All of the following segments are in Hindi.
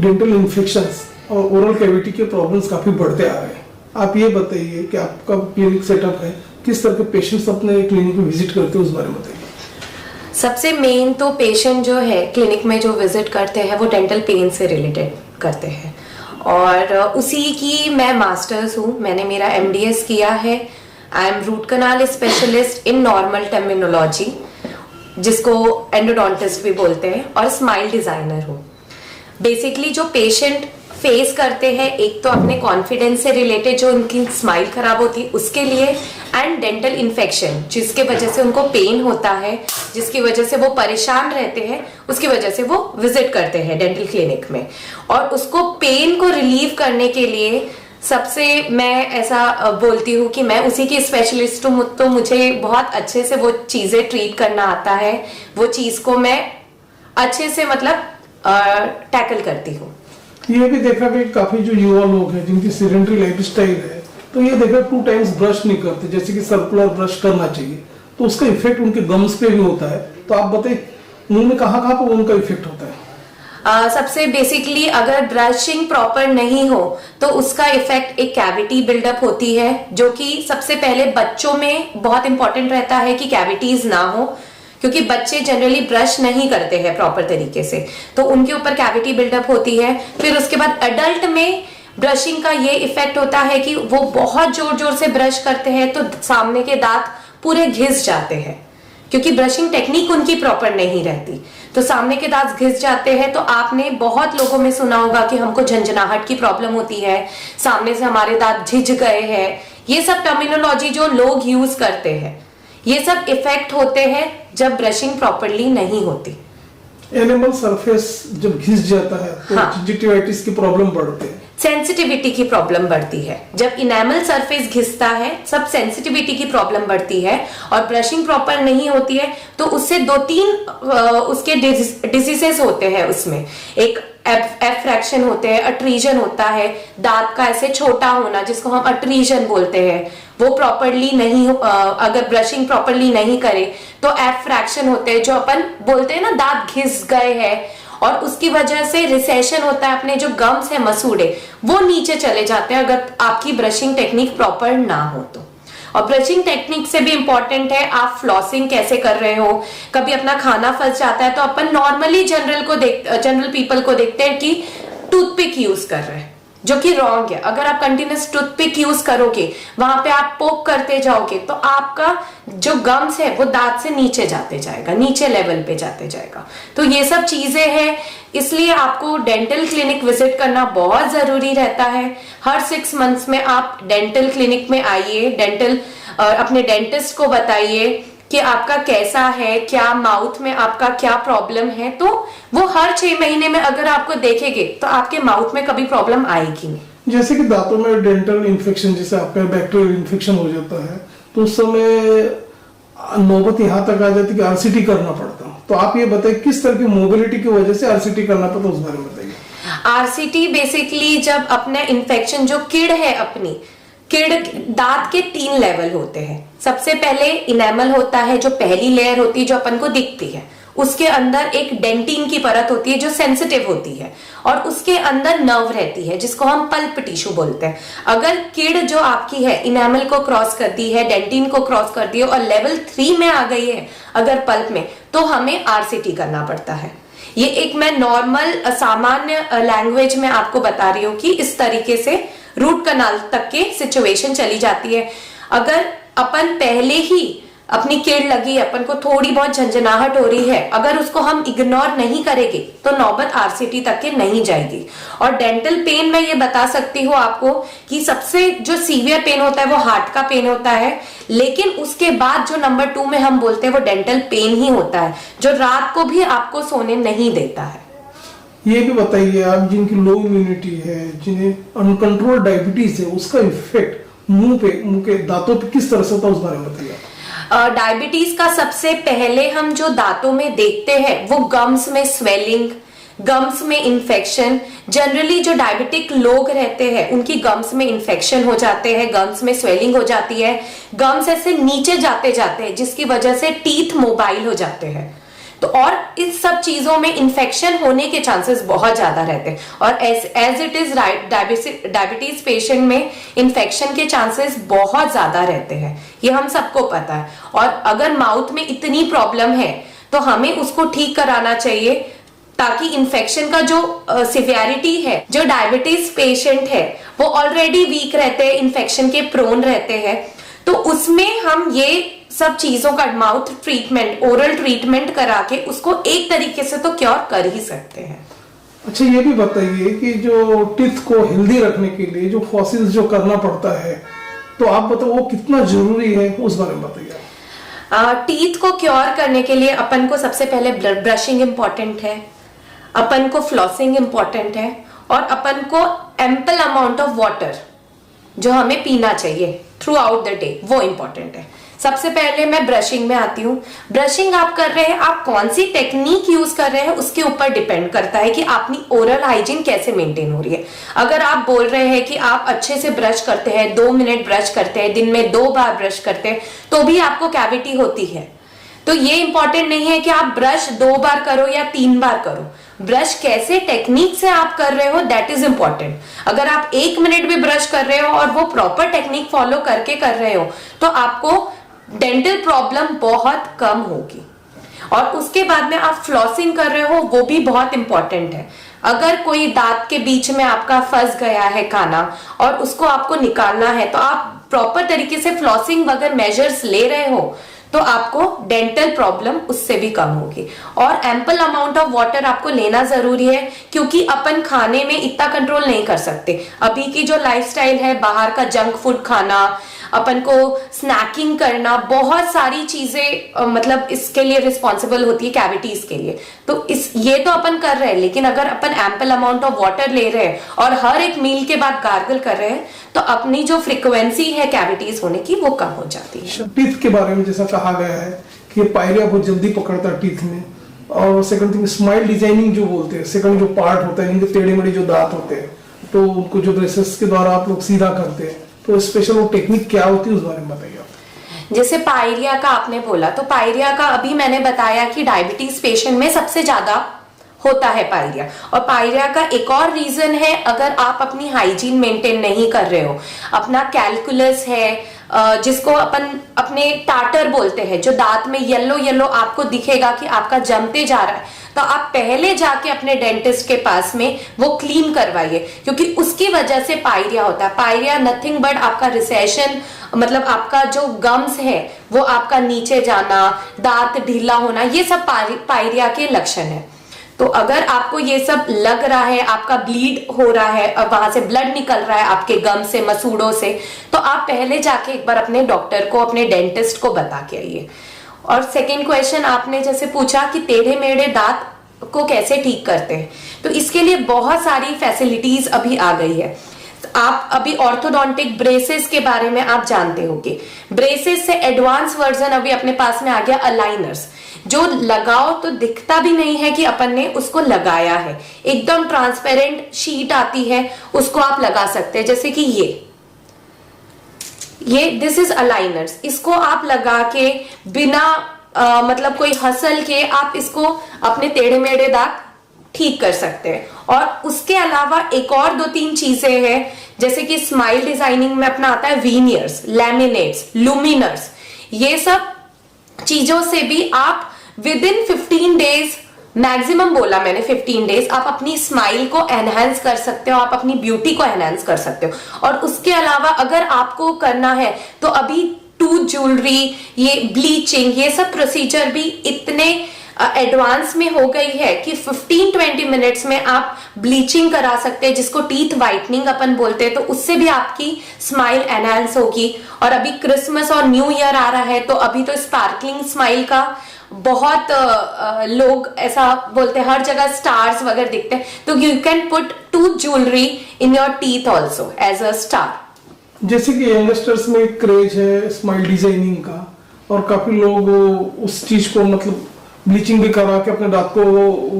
डेंटल इन्फेक्शंस और ओरल कैविटी के प्रॉब्लम्स काफी बढ़ते आ रहे हैं। आप ये बताइए कि आपका क्लिनिक सेटअप है, किस तरह के पेशेंट्स अपने क्लिनिक में विजिट करते हैं, उस बारे में बताइए। सबसे मेन तो पेशेंट जो है क्लिनिक में जो विजिट करते हैं वो डेंटल पेन से रिलेटेड करते हैं और उसी की मैं मास्टर्स हूँ। मैंने मेरा MDS किया है। I am root canal specialist in normal terminology, जिसको एंडोडोंटिस्ट भी बोलते हैं, और स्माइल डिजाइनर हूँ। बेसिकली जो पेशेंट फेस करते हैं, एक तो अपने कॉन्फिडेंस से रिलेटेड जो उनकी स्माइल खराब होती है उसके लिए, एंड डेंटल इन्फेक्शन जिसके वजह से उनको पेन होता है, जिसकी वजह से वो परेशान रहते हैं, उसकी वजह से वो विजिट करते हैं डेंटल क्लिनिक में। और उसको पेन को रिलीव करने के लिए सबसे मैं ऐसा बोलती हूँ कि मैं उसी की स्पेशलिस्ट हूँ, तो मुझे बहुत अच्छे से वो चीजें ट्रीट करना आता है। वो चीज को मैं अच्छे से मतलब टैकल करती हूँ। ये भी देखा कि काफी जो युवा लोग हैं जिनकी सीडेंटरी लाइफस्टाइल है, तो ये देखा 2 टाइम्स ब्रश नहीं करते, जैसे कि सर्कुलर ब्रश करना चाहिए, तो उसका इफेक्ट उनके गम्स पे भी होता है। तो आप बताइए मुंह में कहाँ कहाँ पे उनका इफेक्ट होता है? सबसे बेसिकली अगर ब्रशिंग प्रॉपर नहीं हो तो उसका इफेक्ट एक कैविटी बिल्डअप होती है, जो कि सबसे पहले बच्चों में बहुत इंपॉर्टेंट रहता है कि कैविटीज ना हो, क्योंकि बच्चे जनरली ब्रश नहीं करते हैं प्रॉपर तरीके से, तो उनके ऊपर कैविटी बिल्डअप होती है। फिर उसके बाद एडल्ट में ब्रशिंग का ये इफेक्ट होता है कि वो बहुत जोर जोर से ब्रश करते हैं तो सामने के दांत पूरे घिस जाते हैं, क्योंकि ब्रशिंग टेक्निक उनकी प्रॉपर नहीं रहती, तो सामने के दांत घिस जाते हैं। तो आपने बहुत लोगों में सुना होगा कि हमको झंझनाहट की प्रॉब्लम होती है, सामने से हमारे दांत झिझ गए हैं। ये सब टर्मिनोलॉजी जो लोग यूज करते हैं, ये सब इफेक्ट होते हैं जब ब्रशिंग प्रॉपरली नहीं होती। एनिमल सरफेस जब घिस जाता है तो जिंजिविटिस की प्रॉब्लम बढ़ती है, सेंसिटिविटी की प्रॉब्लम बढ़ती है। जब इनेमल सरफेस घिसता है सब सेंसिटिविटी की प्रॉब्लम बढ़ती है, और ब्रशिंग प्रॉपर नहीं होती है तो उससे 2-3 उसके डिजीजेस होते हैं। उसमें एक एफ्रैक्शन होते हैं, अट्रीजन होता है, दांत का ऐसे छोटा होना जिसको हम अट्रीजन बोलते हैं, वो प्रॉपरली नहीं अगर ब्रशिंग प्रॉपरली नहीं करे तो एफ्रैक्शन होते हैं, जो अपन बोलते हैं ना दांत घिस गए हैं, और उसकी वजह से रिसेशन होता है, अपने जो गम्स है मसूड़े वो नीचे चले जाते हैं अगर आपकी ब्रशिंग टेक्निक प्रॉपर ना हो तो। और ब्रशिंग टेक्निक से भी इंपॉर्टेंट है आप फ्लॉसिंग कैसे कर रहे हो। कभी अपना खाना फंस जाता है तो अपन नॉर्मली जनरल पीपल को देखते हैं कि टूथपिक यूज कर रहे हैं, जो कि रॉन्ग है। अगर आप कंटिन्यूस टूथपिक यूज करोगे, वहां पे आप पोक करते जाओगे, तो आपका जो गम्स है वो दांत से नीचे जाते जाएगा, नीचे लेवल पे जाते जाएगा। तो ये सब चीजें हैं, इसलिए आपको डेंटल क्लिनिक विजिट करना बहुत जरूरी रहता है। हर 6 मंथ्स में आप डेंटल क्लिनिक में आइए, अपने डेंटिस्ट को बताइए कि आपका कैसा है, क्या माउथ में आपका क्या प्रॉब्लम है, तो वो हर 6 महीने में अगर आपको देखेंगे तो आपके माउथ में कभी प्रॉब्लम आएगी नहीं। जैसे कि दांतों में डेंटल इन्फेक्शन, जैसे आपका बैक्टीरियल इन्फेक्शन हो जाता है तो उस समय नौबत यहाँ तक आ जाती है कि RCT करना पड़ता है, तो आप ये बताइए किस तरह की मोबिलिटी की वजह से RCT करना पड़ता है, उस बारे में बताइए। RCT बेसिकली जब अपना इन्फेक्शन जो किड़ है, अपनी किड़ दांत के 3 लेवल होते हैं। सबसे पहले इनेमल होता है, जो पहली लेयर होती है जो अपन को दिखती है, उसके अंदर एक डेंटिन की परत होती है जो सेंसिटिव होती है, और उसके अंदर नर्व रहती है जिसको हम पल्प टिश्यू बोलते हैं। अगर किड़ जो आपकी है इनेमल को क्रॉस करती है, डेंटिन को क्रॉस करती है और लेवल 3 में आ गई है अगर पल्प में, तो हमें RCT करना पड़ता है। ये एक मैं नॉर्मल सामान्य लैंग्वेज में आपको बता रही हूँ कि इस तरीके से रूट कनाल तक के सिचुएशन चली जाती है। अगर अपन पहले ही अपनी किड़ लगी, अपन को थोड़ी बहुत झंझनाहट हो रही है, अगर उसको हम इग्नोर नहीं करेंगे तो नौबत RCT तक के नहीं जाएगी। और डेंटल पेन में ये बता सकती हूँ आपको कि सबसे जो सीवियर पेन होता है वो हार्ट का पेन होता है, लेकिन उसके बाद जो नंबर 2 में हम बोलते हैं वो डेंटल पेन ही होता है, जो रात को भी आपको सोने नहीं देता है। ये भी बताइए आप, जिनकी लो इम्यूनिटी है, जिन्हें अनकंट्रोल डायबिटीज है, उसका इफेक्ट मुंह के दांतों पे किस तरह से होता है, उस बारे में बताइए। डायबिटीज का सबसे पहले हम जो दांतों में देखते हैं वो गम्स में स्वेलिंग, गम्स में इन्फेक्शन। जनरली जो डायबिटिक लोग रहते हैं उनकी गम्स में इन्फेक्शन हो जाते हैं, गम्स में स्वेलिंग हो जाती है, गम्स ऐसे नीचे जाते जाते हैं जिसकी वजह से टीथ मोबाइल हो जाते हैं। तो और इस सब चीजों में इन्फेक्शन होने के चांसेस बहुत ज्यादा रहते हैं, और as it is diabetes patient में इन्फेक्शन के चांसेस बहुत ज्यादा रहते हैं, ये हम सबको पता है। और अगर माउथ में इतनी प्रॉब्लम है तो हमें उसको ठीक कराना चाहिए, ताकि इन्फेक्शन का जो सिवियरिटी है, जो डायबिटीज पेशेंट है वो ऑलरेडी वीक रहते हैं, इन्फेक्शन के प्रोन रहते हैं, तो उसमें हम ये सब चीजों का माउथ ट्रीटमेंट, ओरल ट्रीटमेंट करा के उसको एक तरीके से तो क्योर कर ही सकते हैं। अच्छा, ये भी बताइए कि जो टीथ को हेल्दी रखने के लिए जो फॉसिल्स जो करना पड़ता है, तो आप बताओ वो कितना जरूरी है, उस बारे में बताइए। टीथ को क्योर करने के लिए अपन को सबसे पहले ब्रशिंग इंपॉर्टेंट है, अपन को फ्लॉसिंग इंपॉर्टेंट है, और अपन को एम्पल अमाउंट ऑफ वाटर जो हमें पीना चाहिए थ्रू आउट द डे, वो इंपॉर्टेंट है। सबसे पहले मैं ब्रशिंग में आती हूँ। ब्रशिंग आप कर रहे हैं, आप कौन सी टेक्निक यूज कर रहे हैं उसके ऊपर डिपेंड करता है कि आपकी ओरल हाइजीन कैसे मेंटेन हो रही है। अगर आप बोल रहे हैं कि आप अच्छे से ब्रश करते हैं, 2 मिनट ब्रश करते हैं, दिन में 2 बार ब्रश करते हैं, तो भी आपको कैविटी होती है, तो ये इंपॉर्टेंट नहीं है कि आप ब्रश 2 बार करो या 3 बार करो। ब्रश कैसे टेक्निक से आप कर रहे हो, दैट इज इंपॉर्टेंट। अगर आप 1 मिनट भी ब्रश कर रहे हो और वो प्रॉपर टेक्निक फॉलो करके कर रहे हो, तो आपको डेंटल प्रॉब्लम बहुत कम होगी। और उसके बाद में आप फ्लॉसिंग कर रहे हो, वो भी बहुत इंपॉर्टेंट है। अगर कोई दांत के बीच में आपका फंस गया है खाना और उसको आपको निकालना है, तो आप प्रॉपर तरीके से फ्लॉसिंग वगैरह मेजर्स ले रहे हो, तो आपको डेंटल प्रॉब्लम उससे भी कम होगी। और एम्पल अमाउंट ऑफ वाटर आपको लेना जरूरी है, क्योंकि अपन खाने में इतना कंट्रोल नहीं कर सकते। अभी की जो लाइफस्टाइल है, बाहर का जंक फूड खाना, अपन को स्नैकिंग करना, बहुत सारी चीजें मतलब इसके लिए रिस्पॉन्सिबल होती है कैविटीज के लिए। तो ये तो अपन कर रहे हैं, लेकिन अगर अपन एम्पल अमाउंट ऑफ वाटर ले रहे हैं और हर एक मील के बाद गार्गल कर रहे हैं, तो अपनी जो फ्रीक्वेंसी है कैविटीज होने की वो कम हो जाती है। टीथ के बारे में जैसा कहा गया है कि पायरिया बहुत जल्दी पकड़ता है टीथ में, और सेकंड थिंग स्माइल डिजाइनिंग जो बोलते हैं, सेकंड जो पार्ट होता है, इनके टेढ़े मेढ़े जो दांत होते हैं, तो उनको जो ब्रेसेस के द्वारा आप लोग सीधा करते हैं, तो स्पेशल वो टेक्निक क्या होती है, उस बारे में बताइए। जैसे पायरिया का आपने बोला, तो पायरिया का अभी मैंने बताया कि डायबिटीज पेशेंट में सबसे ज्यादा होता है पायरिया। और पायरिया का एक और रीजन है, अगर आप अपनी हाइजीन मेंटेन नहीं कर रहे हो, अपना कैलकुलस है जिसको अपन अपने टाटर बोलते हैं, जो दांत में येलो येलो आपको दिखेगा कि आपका जमते जा रहा है, तो आप पहले जाके अपने डेंटिस्ट के पास में वो क्लीन करवाइए, क्योंकि उसकी वजह से पायरिया होता है। पायरिया नथिंग बट आपका रिसेशन, मतलब आपका जो गम्स है वो आपका नीचे जाना, दांत ढीला होना, ये सब पायरिया के लक्षण है। तो अगर आपको ये सब लग रहा है, आपका ब्लीड हो रहा है और वहां से ब्लड निकल रहा है आपके गम से, मसूड़ों से, तो आप पहले जाके एक बार अपने डॉक्टर को, अपने डेंटिस्ट को बता के आइए। और सेकंड क्वेश्चन आपने जैसे पूछा कि टेढ़े मेढ़े दांत को कैसे ठीक करते हैं, तो इसके लिए बहुत सारी फैसिलिटीज अभी आ गई है। आप अभी ऑर्थोडोंटिक ब्रेसेस के बारे में आप जानते होंगे। ब्रेसेस से एडवांस वर्जन अभी अपने पास में आ गया अलाइनर्स, जो लगाओ तो दिखता भी नहीं है कि अपन ने उसको लगाया है, एकदम ट्रांसपेरेंट शीट आती है, उसको आप लगा सकते हैं। जैसे कि ये दिस इज अलाइनर्स, इसको आप लगा के बिना मतलब कोई हसल के आप इसको अपने टेढ़े मेढ़े दांत ठीक कर सकते हैं। और उसके अलावा एक और 2-3 चीजें हैं, जैसे कि स्माइल डिजाइनिंग में अपना आता है वीनियर्स, लैमिनेट्स, लुमिनर्स, ये सब चीजों से भी आप विद इन 15 डेज, मैक्सिमम बोला मैंने 15 डेज, आप अपनी स्माइल को एनहांस कर सकते हो, आप अपनी ब्यूटी को एनहांस कर सकते हो। और उसके अलावा अगर आपको करना है तो अभी टूथ ज्वेलरी, ये ब्लीचिंग, ये सब प्रोसीजर भी इतने एडवांस में हो गई है कि 15-20 मिनट्स में आप ब्लीचिंग करा सकते हैं, जिसको टीथ वाइटनिंग अपन बोलते हैं, तो उससे भी आपकी स्माइल एनहांस होगी। और अभी क्रिसमस और न्यू ईयर आ रहा है, तो अभी तो स्पार्कलिंग स्माइल का बहुत लोग ऐसा बोलते हैं, हर जगह स्टार्स वगैरह दिखते हैं, तो you can put tooth jewellery in your teeth also as a star. जैसे कि यंगस्टर्स में एक क्रेज है स्माइल डिजाइनिंग का, और काफी लोग उस चीज को मतलब ब्लीचिंग भी करा के अपने दांत को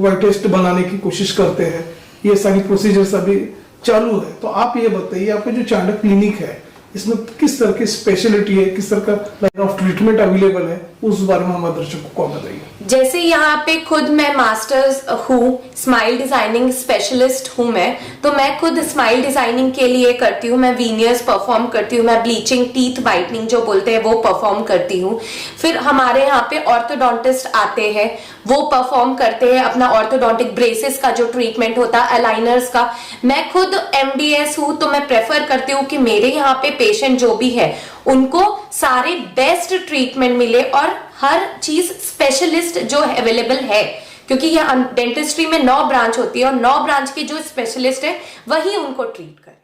व्हाइटेस्ट बनाने की कोशिश करते हैं। ये सारी प्रोसीजर्स अभी चालू है। तो आप ये बताइए, आपका जो चाणक्य क्लिनिक है, इसमें किस तरह की स्पेशलिटी है, किस तरह का लाइन ऑफ ट्रीटमेंट अवेलेबल है, उस बारे में हमारे दर्शकों को बताइए। जैसे यहाँ पे खुद मैं मास्टर्स हूँ, स्माइल डिजाइनिंग स्पेशलिस्ट हूँ मैं, तो मैं खुद स्माइल डिजाइनिंग के लिए करती हूँ। मैं वीनियर्स परफॉर्म करती हूँ, मैं ब्लीचिंग, टीथ वाइटनिंग जो बोलते हैं वो परफॉर्म करती हूँ। फिर हमारे यहाँ पे ऑर्थोडोंटिस्ट आते हैं, वो परफॉर्म करते हैं अपना ऑर्थोडोंटिक ब्रेसेस का जो ट्रीटमेंट होता है, अलाइनर्स का। मैं खुद MDS हूँ, तो मैं प्रेफर करती हूँ कि मेरे यहाँ पे पेशेंट जो भी है उनको सारे बेस्ट ट्रीटमेंट मिले और हर चीज स्पेशलिस्ट जो अवेलेबल है, क्योंकि ये डेंटिस्ट्री में 9 ब्रांच होती है और 9 ब्रांच के जो स्पेशलिस्ट है वही उनको ट्रीट करे।